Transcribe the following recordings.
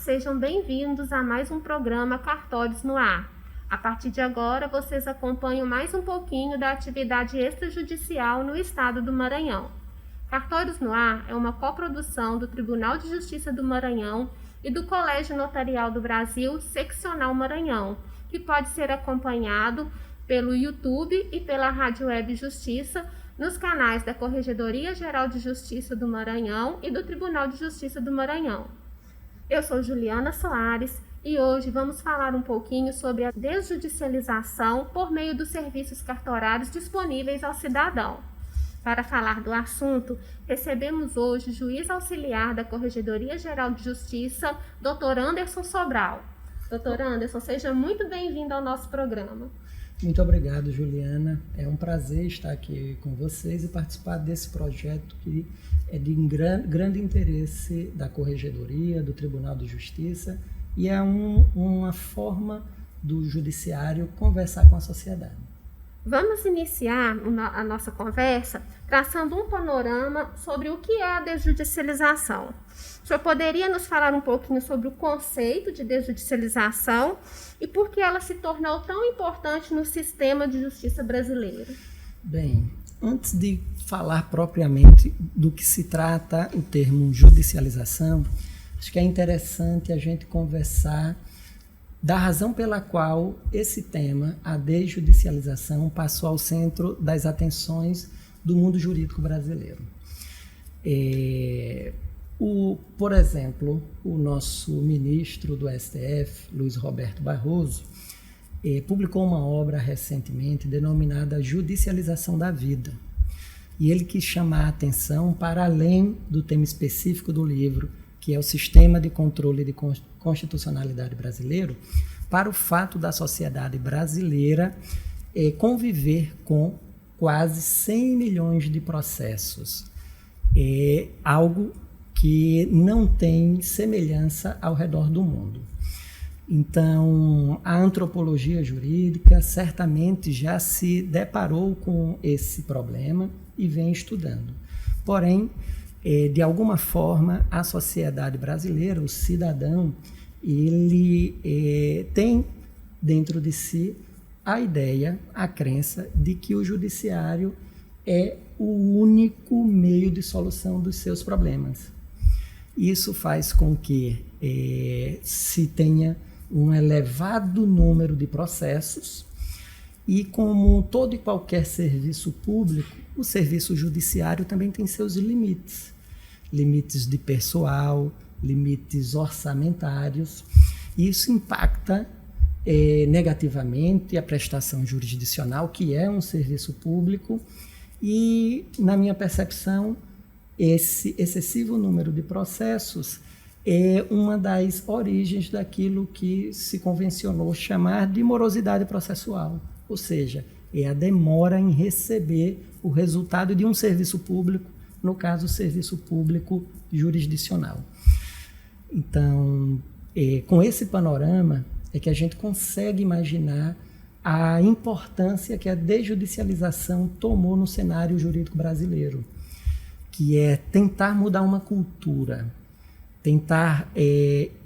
sejam bem-vindos a mais um programa Cartórios no Ar. A partir de agora, vocês acompanham mais um pouquinho da atividade extrajudicial no estado do Maranhão. Cartórios no Ar é uma coprodução do Tribunal de Justiça do Maranhão e do Colégio Notarial do Brasil, Seccional Maranhão, que pode ser acompanhado pelo YouTube e pela Rádio Web Justiça, nos canais da Corregedoria Geral de Justiça do Maranhão e do Tribunal de Justiça do Maranhão. Eu sou Juliana Soares e hoje vamos falar um pouquinho sobre a desjudicialização por meio dos serviços cartorários disponíveis ao cidadão. Para falar do assunto, recebemos hoje o juiz auxiliar da Corregedoria Geral de Justiça, Dr. Anderson Sobral. Dr. Anderson, seja muito bem-vindo ao nosso programa. Muito obrigado, Juliana. É um prazer estar aqui com vocês e participar desse projeto que é de grande interesse da Corregedoria, do Tribunal de Justiça, e é uma forma do Judiciário conversar com a sociedade. Vamos iniciar a nossa conversa traçando um panorama sobre o que é a desjudicialização. O senhor poderia nos falar um pouquinho sobre o conceito de desjudicialização e por que ela se tornou tão importante no sistema de justiça brasileiro? Bem, antes de falar propriamente do que se trata o termo judicialização, acho que é interessante a gente conversar da razão pela qual esse tema, a desjudicialização, passou ao centro das atenções do mundo jurídico brasileiro. Por exemplo, o nosso ministro do STF, Luiz Roberto Barroso, publicou uma obra recentemente denominada Judicialização da Vida. E ele quis chamar a atenção para além do tema específico do livro, que é o Sistema de Controle de Constitucionalidade Brasileiro, para o fato da sociedade brasileira conviver com quase 100 milhões de processos. É algo que não tem semelhança ao redor do mundo. Então, a antropologia jurídica certamente já se deparou com esse problema e vem estudando. Porém, de alguma forma, a sociedade brasileira, o cidadão, ele tem dentro de si a ideia, a crença de que o judiciário é o único meio de solução dos seus problemas. Isso faz com que se tenha um elevado número de processos e, como todo e qualquer serviço público, o serviço judiciário também tem seus limites. Limites de pessoal, limites orçamentários. E isso impacta negativamente a prestação jurisdicional, que é um serviço público, e, na minha percepção, esse excessivo número de processos é uma das origens daquilo que se convencionou chamar de morosidade processual, ou seja, é a demora em receber o resultado de um serviço público, no caso, o serviço público jurisdicional. Então, com esse panorama é que a gente consegue imaginar a importância que a desjudicialização tomou no cenário jurídico brasileiro, que é tentar mudar uma cultura, tentar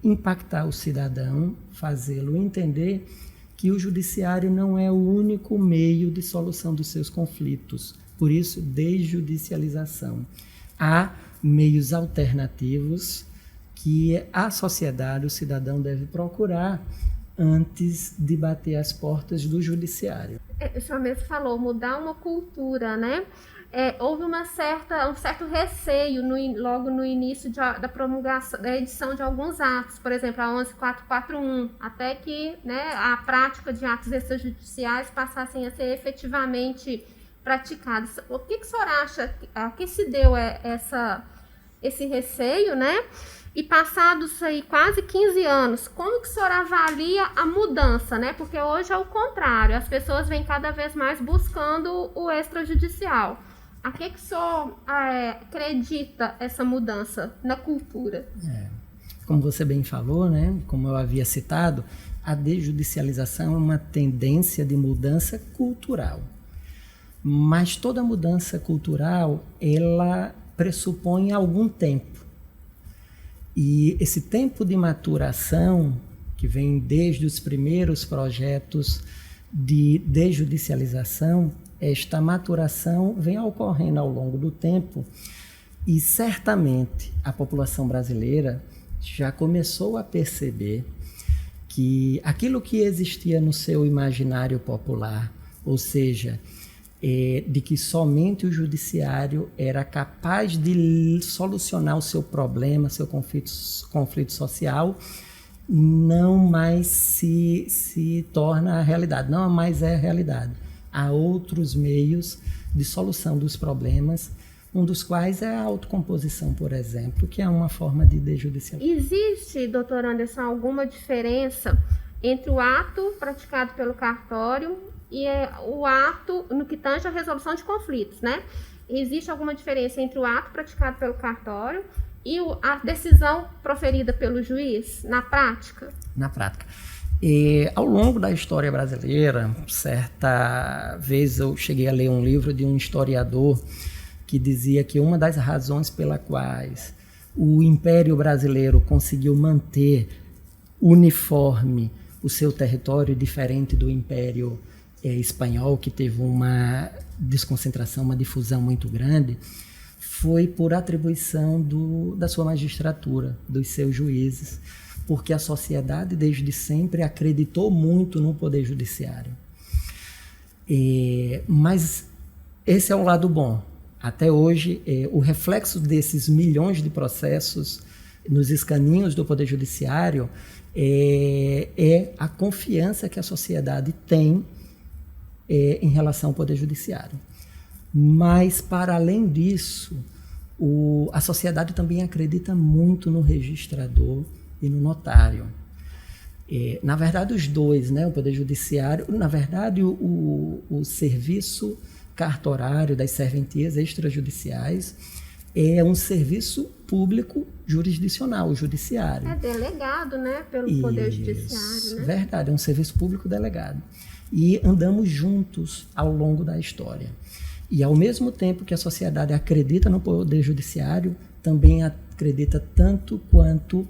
impactar o cidadão, fazê-lo entender que o judiciário não é o único meio de solução dos seus conflitos. Por isso, desjudicialização. Há meios alternativos que a sociedade, o cidadão, deve procurar antes de bater as portas do judiciário. O senhor mesmo falou, mudar uma cultura, né? Houve um certo receio logo no início da promulgação, da edição de alguns atos, por exemplo, a 11441, até que, né, a prática de atos extrajudiciais passassem a ser efetivamente praticados. O que o senhor acha, a que se deu esse receio, né? E passados aí quase 15 anos, como que o senhor avalia a mudança, né? Porque hoje é o contrário, as pessoas vêm cada vez mais buscando o extrajudicial. A que o senhor acredita essa mudança na cultura? Como você bem falou, né? Como eu havia citado, a desjudicialização é uma tendência de mudança cultural. Mas toda mudança cultural, ela pressupõe algum tempo. E esse tempo de maturação, que vem desde os primeiros projetos de desjudicialização, esta maturação vem ocorrendo ao longo do tempo e certamente a população brasileira já começou a perceber que aquilo que existia no seu imaginário popular, ou seja, de que somente o judiciário era capaz de solucionar o seu problema, seu conflito social, não mais se torna a realidade, não mais é a realidade. Há outros meios de solução dos problemas, um dos quais é a autocomposição, por exemplo, que é uma forma de desjudicialização. Existe, doutor Anderson, alguma diferença entre o ato praticado pelo cartório e o ato no que tange a resolução de conflitos, né? Existe alguma diferença entre o ato praticado pelo cartório e a decisão proferida pelo juiz na prática? Na prática. Ao longo da história brasileira, certa vez eu cheguei a ler um livro de um historiador que dizia que uma das razões pela quais o Império Brasileiro conseguiu manter uniforme o seu território, diferente do Império Espanhol, que teve uma desconcentração, uma difusão muito grande, foi por atribuição da sua magistratura, dos seus juízes, porque a sociedade desde sempre acreditou muito no poder judiciário. Mas esse é o lado bom. Até hoje, o reflexo desses milhões de processos nos escaninhos do poder judiciário é a confiança que a sociedade tem em relação ao poder judiciário. Mas, para além disso, a sociedade também acredita muito no registrador e no notário. Na verdade, os dois, né? O Poder Judiciário, na verdade, o serviço cartorário das serventias extrajudiciais é um serviço público jurisdicional, o judiciário. É delegado, né? Pelo Poder Judiciário, né? Verdade, é um serviço público delegado. E andamos juntos ao longo da história. E, ao mesmo tempo que a sociedade acredita no Poder Judiciário, também acredita tanto quanto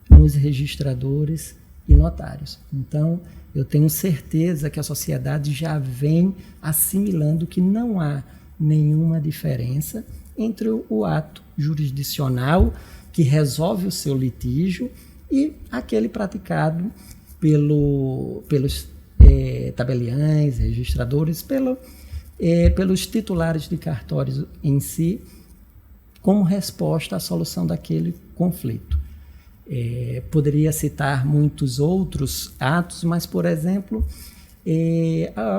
nos registradores e notários. Então, eu tenho certeza que a sociedade já vem assimilando que não há nenhuma diferença entre o ato jurisdicional que resolve o seu litígio e aquele praticado pelos tabeliães, registradores, pelos titulares de cartórios em si, como resposta à solução daquele conflito. Poderia citar muitos outros atos, mas, por exemplo,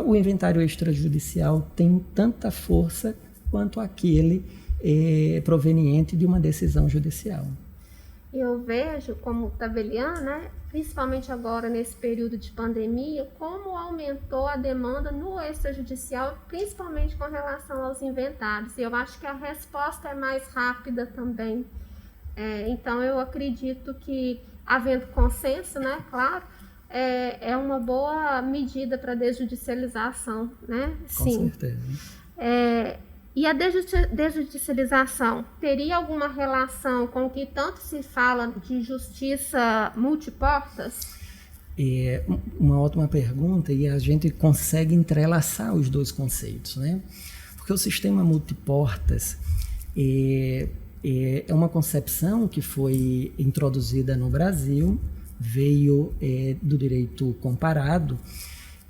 o inventário extrajudicial tem tanta força quanto aquele proveniente de uma decisão judicial. Eu vejo como tabeliã, né, principalmente agora nesse período de pandemia, como aumentou a demanda no extrajudicial, principalmente com relação aos inventários. E eu acho que a resposta é mais rápida também. Então, eu acredito que, havendo consenso, né, claro, é uma boa medida para a desjudicialização, né? Com certeza. E a desjudicialização teria alguma relação com o que tanto se fala de justiça multiportas? Uma ótima pergunta, e a gente consegue entrelaçar os dois conceitos, né? Porque o sistema multiportas é uma concepção que foi introduzida no Brasil, veio do direito comparado,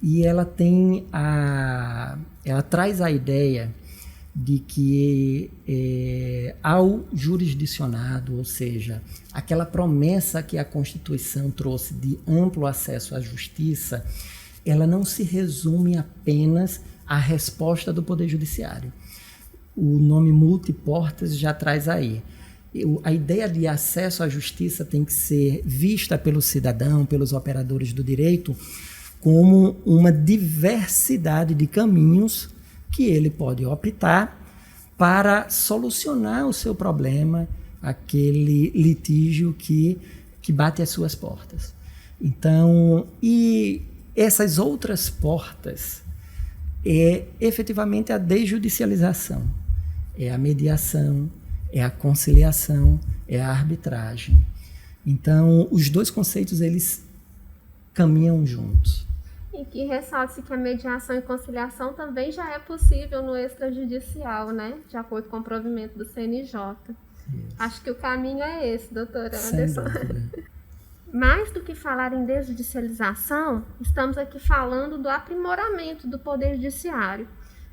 e ela traz a ideia de que ao jurisdicionado, ou seja, aquela promessa que a Constituição trouxe de amplo acesso à justiça, ela não se resume apenas à resposta do Poder Judiciário. O nome multiportas já traz aí. A ideia de acesso à justiça tem que ser vista pelo cidadão, pelos operadores do direito, como uma diversidade de caminhos que ele pode optar para solucionar o seu problema, aquele litígio que bate às suas portas. Então, e essas outras portas é efetivamente a desjudicialização, é a mediação, é a conciliação, é a arbitragem. Então, os dois conceitos, eles caminham juntos. E que ressalte que a mediação e conciliação também já é possível no extrajudicial, né? De acordo com o provimento do CNJ. Isso. Acho que o caminho é esse, doutora Anderson. Mais do que falar em desjudicialização, estamos aqui falando do aprimoramento do Poder Judiciário.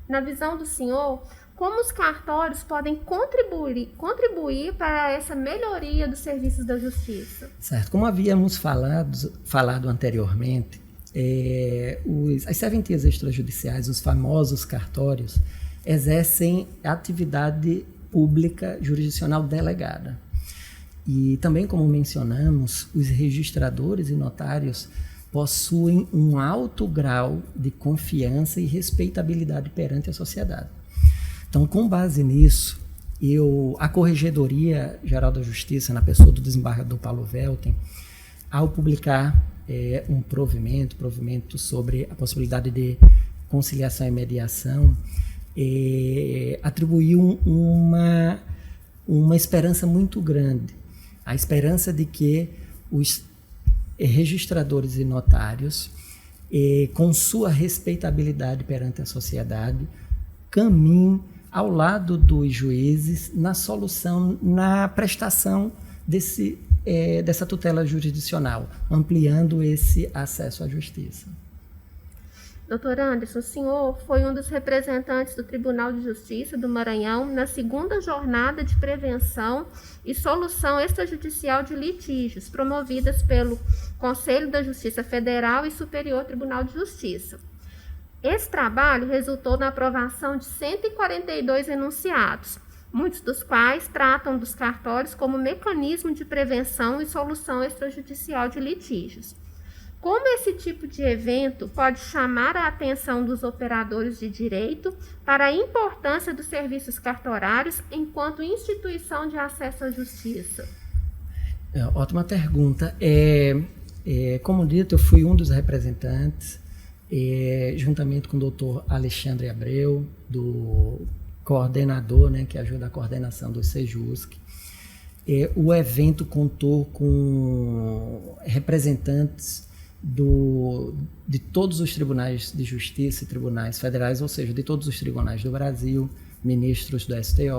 Na visão do senhor, como os cartórios podem contribuir para essa melhoria dos serviços da justiça? Certo. Como havíamos falado anteriormente, as serventias extrajudiciais, os famosos cartórios, exercem atividade pública jurisdicional delegada. E também, como mencionamos, os registradores e notários possuem um alto grau de confiança e respeitabilidade perante a sociedade. Então, com base nisso, a Corregedoria Geral da Justiça, na pessoa do desembargador Paulo Welten, ao publicar um provimento sobre a possibilidade de conciliação e mediação, atribuiu uma esperança muito grande, a esperança de que os registradores e notários, com sua respeitabilidade perante a sociedade, caminhem ao lado dos juízes na solução, na prestação dessa tutela jurisdicional, ampliando esse acesso à justiça. Doutor Anderson, o senhor foi um dos representantes do Tribunal de Justiça do Maranhão na segunda jornada de prevenção e solução extrajudicial de litígios, promovidas pelo Conselho da Justiça Federal e Superior Tribunal de Justiça. Esse trabalho resultou na aprovação de 142 enunciados, muitos dos quais tratam dos cartórios como mecanismo de prevenção e solução extrajudicial de litígios. Como esse tipo de evento pode chamar a atenção dos operadores de direito para a importância dos serviços cartorários enquanto instituição de acesso à justiça? Ótima pergunta. Como dito, eu fui um dos representantes, juntamente com o doutor Alexandre Abreu, do coordenador, que ajuda a coordenação do SEJUSC. O evento contou com representantes de todos os tribunais de justiça e tribunais federais, ou seja, de todos os tribunais do Brasil, ministros do STJ,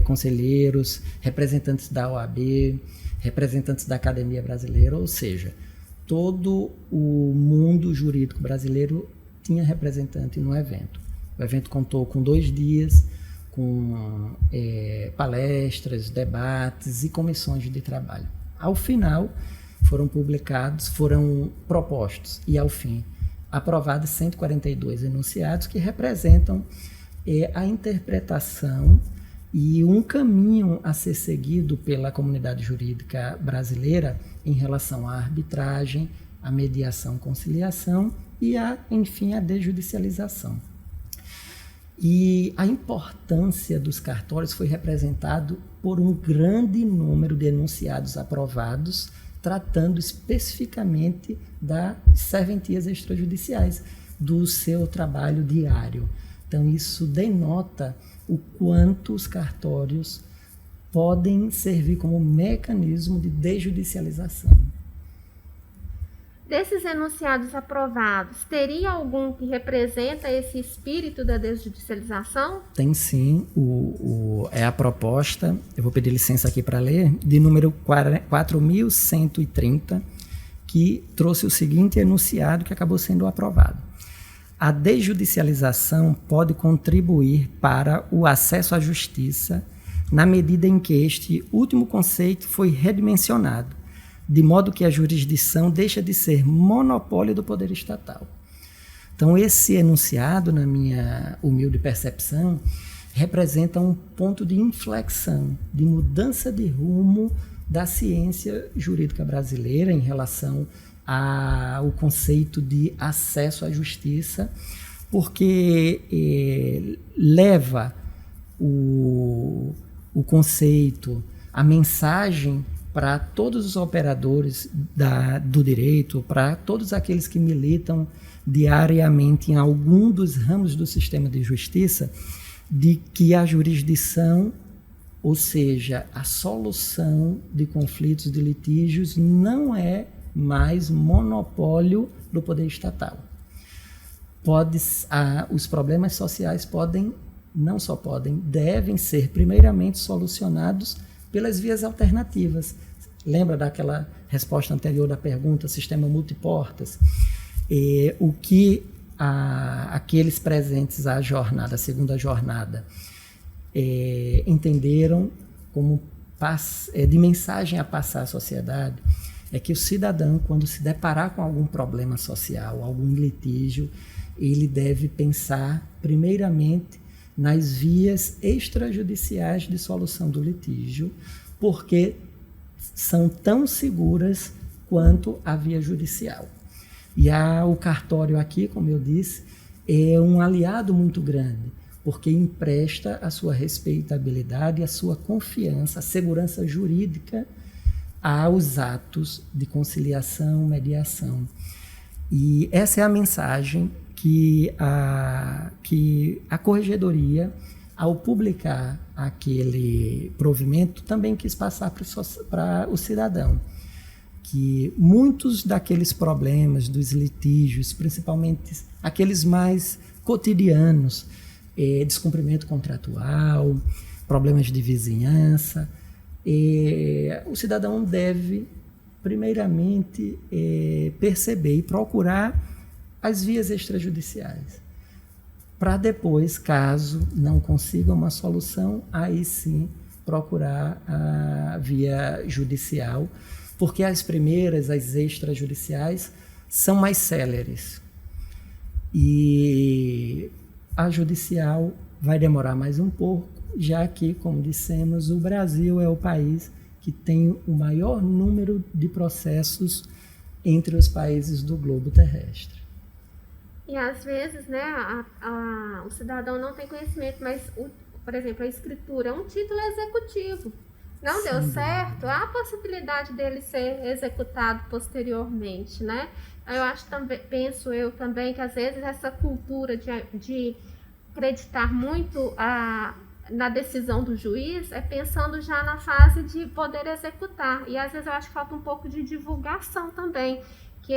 conselheiros, representantes da OAB, representantes da Academia Brasileira, ou seja, todo o mundo jurídico brasileiro tinha representante no evento. O evento contou com 2 dias, com palestras, debates e comissões de trabalho. Ao final, foram propostos e, ao fim, aprovados 142 enunciados que representam a interpretação e um caminho a ser seguido pela comunidade jurídica brasileira em relação à arbitragem, à mediação, conciliação e, enfim, à desjudicialização. E a importância dos cartórios foi representado por um grande número de enunciados aprovados, tratando especificamente das serventias extrajudiciais, do seu trabalho diário. Então, isso denota o quanto os cartórios podem servir como mecanismo de desjudicialização. Desses enunciados aprovados, teria algum que representa esse espírito da desjudicialização? Tem sim. É a proposta, eu vou pedir licença aqui para ler, de número 4.130, que trouxe o seguinte enunciado que acabou sendo aprovado. A desjudicialização pode contribuir para o acesso à justiça na medida em que este último conceito foi redimensionado, de modo que a jurisdição deixa de ser monopólio do poder estatal. Então, esse enunciado, na minha humilde percepção, representa um ponto de inflexão, de mudança de rumo da ciência jurídica brasileira em relação ao conceito de acesso à justiça, porque leva o conceito, a mensagem para todos os operadores do direito, para todos aqueles que militam diariamente em algum dos ramos do sistema de justiça, de que a jurisdição Ou seja, a solução de conflitos, de litígios, não é mais monopólio do poder estatal. Os problemas sociais devem ser primeiramente solucionados pelas vias alternativas. Lembra daquela resposta anterior da pergunta, sistema multiportas? O que aqueles presentes à segunda jornada, entenderam como de mensagem a passar à sociedade, é que o cidadão, quando se deparar com algum problema social, algum litígio, ele deve pensar primeiramente nas vias extrajudiciais de solução do litígio, porque são tão seguras quanto a via judicial. E o cartório aqui, como eu disse, é um aliado muito grande, porque empresta a sua respeitabilidade, a sua confiança, a segurança jurídica aos atos de conciliação, mediação. E essa é a mensagem que a Corregedoria, ao publicar aquele provimento, também quis passar para o cidadão, que muitos daqueles problemas, dos litígios, principalmente aqueles mais cotidianos, descumprimento contratual, problemas de vizinhança, o cidadão deve, primeiramente, perceber e procurar as vias extrajudiciais, para depois, caso não consiga uma solução, aí sim procurar a via judicial, porque as primeiras, as extrajudiciais, são mais céleres. E a judicial vai demorar mais um pouco, já que, como dissemos, o Brasil é o país que tem o maior número de processos entre os países do globo terrestre. E às vezes, né, o cidadão não tem conhecimento, mas, por exemplo, a escritura é um título executivo. Não deu certo, há a possibilidade dele ser executado posteriormente, né? Penso eu também que às vezes essa cultura de acreditar muito na decisão do juiz é pensando já na fase de poder executar. E às vezes eu acho que falta um pouco de divulgação também, que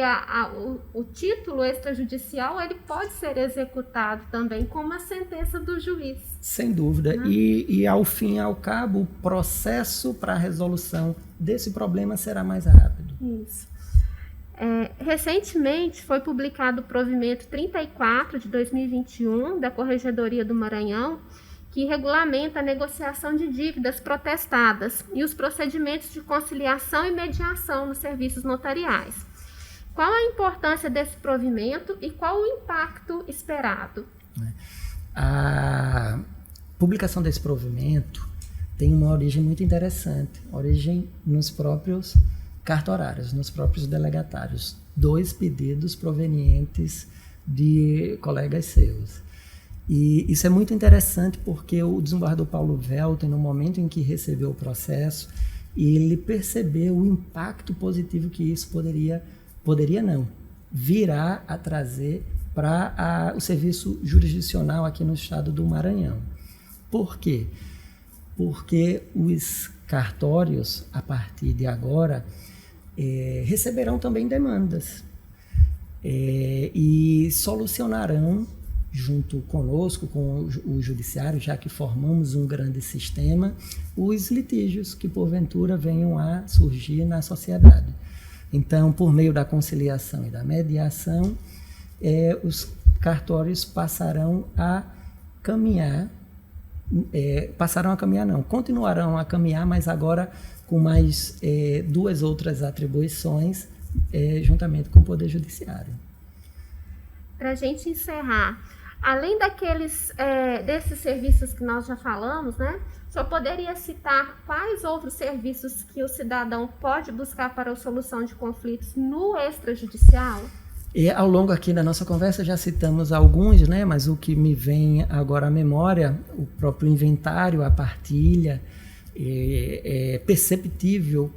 o título extrajudicial ele pode ser executado também com uma sentença do juiz. Sem dúvida. Né? E ao fim e ao cabo, o processo para a resolução desse problema será mais rápido. Isso. Recentemente foi publicado o provimento 34 de 2021 da Corregedoria do Maranhão, que regulamenta a negociação de dívidas protestadas e os procedimentos de conciliação e mediação nos serviços notariais. Qual a importância desse provimento e qual o impacto esperado? A publicação desse provimento tem uma origem muito interessante, origem nos próprios cartorários, nos próprios delegatários. 2 pedidos provenientes de colegas seus. E isso é muito interessante porque o desembargador Paulo Velten, no momento em que recebeu o processo, ele percebeu o impacto positivo que isso virá a trazer para o serviço jurisdicional aqui no estado do Maranhão. Por quê? Porque os cartórios, a partir de agora, receberão também demandas e solucionarão, junto conosco, com o judiciário, já que formamos um grande sistema, os litígios que porventura venham a surgir na sociedade. Então, por meio da conciliação e da mediação, os cartórios continuarão a caminhar, mas agora com mais 2 outras atribuições, juntamente com o Poder Judiciário. Para a gente encerrar, além desses serviços que nós já falamos, né? O senhor poderia citar quais outros serviços que o cidadão pode buscar para a solução de conflitos no extrajudicial? Ao longo aqui da nossa conversa já citamos alguns, né? Mas o que me vem agora à memória, o próprio inventário, a partilha, é perceptível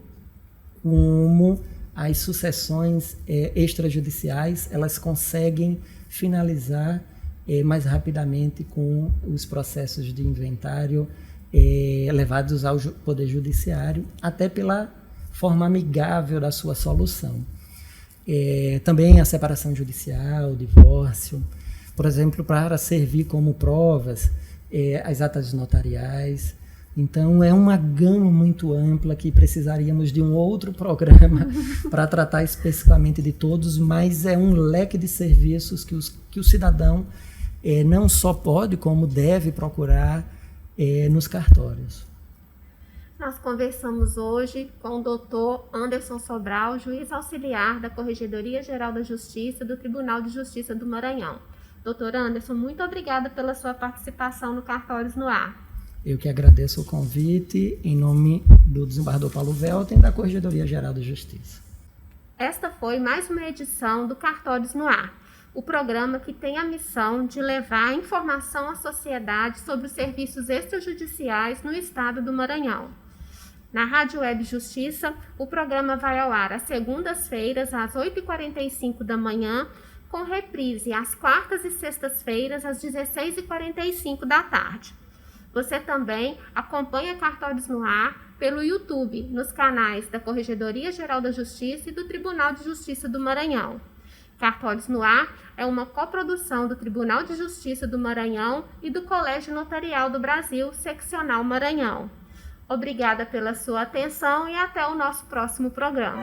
como as sucessões extrajudiciais elas conseguem finalizar mais rapidamente com os processos de inventário levados ao Poder Judiciário, até pela forma amigável da sua solução. Também a separação judicial, o divórcio, por exemplo, para servir como provas as atas notariais. Então, é uma gama muito ampla que precisaríamos de um outro programa para tratar especificamente de todos, mas é um leque de serviços que o cidadão não só pode, como deve procurar nos cartórios. Nós conversamos hoje com o doutor Anderson Sobral, juiz auxiliar da Corregedoria Geral da Justiça do Tribunal de Justiça do Maranhão. Doutor Anderson, muito obrigada pela sua participação no Cartórios no Ar. Eu que agradeço o convite em nome do desembargador Paulo Velten da Corregedoria Geral da Justiça. Esta foi mais uma edição do Cartórios no Ar, o programa que tem a missão de levar informação à sociedade sobre os serviços extrajudiciais no estado do Maranhão. Na Rádio Web Justiça, o programa vai ao ar às segundas-feiras, às 8h45 da manhã, com reprise às quartas e sextas-feiras, às 16h45 da tarde. Você também acompanha Cartórios no Ar pelo YouTube, nos canais da Corregedoria Geral da Justiça e do Tribunal de Justiça do Maranhão. Cartórios no Ar é uma coprodução do Tribunal de Justiça do Maranhão e do Colégio Notarial do Brasil, Seccional Maranhão. Obrigada pela sua atenção e até o nosso próximo programa.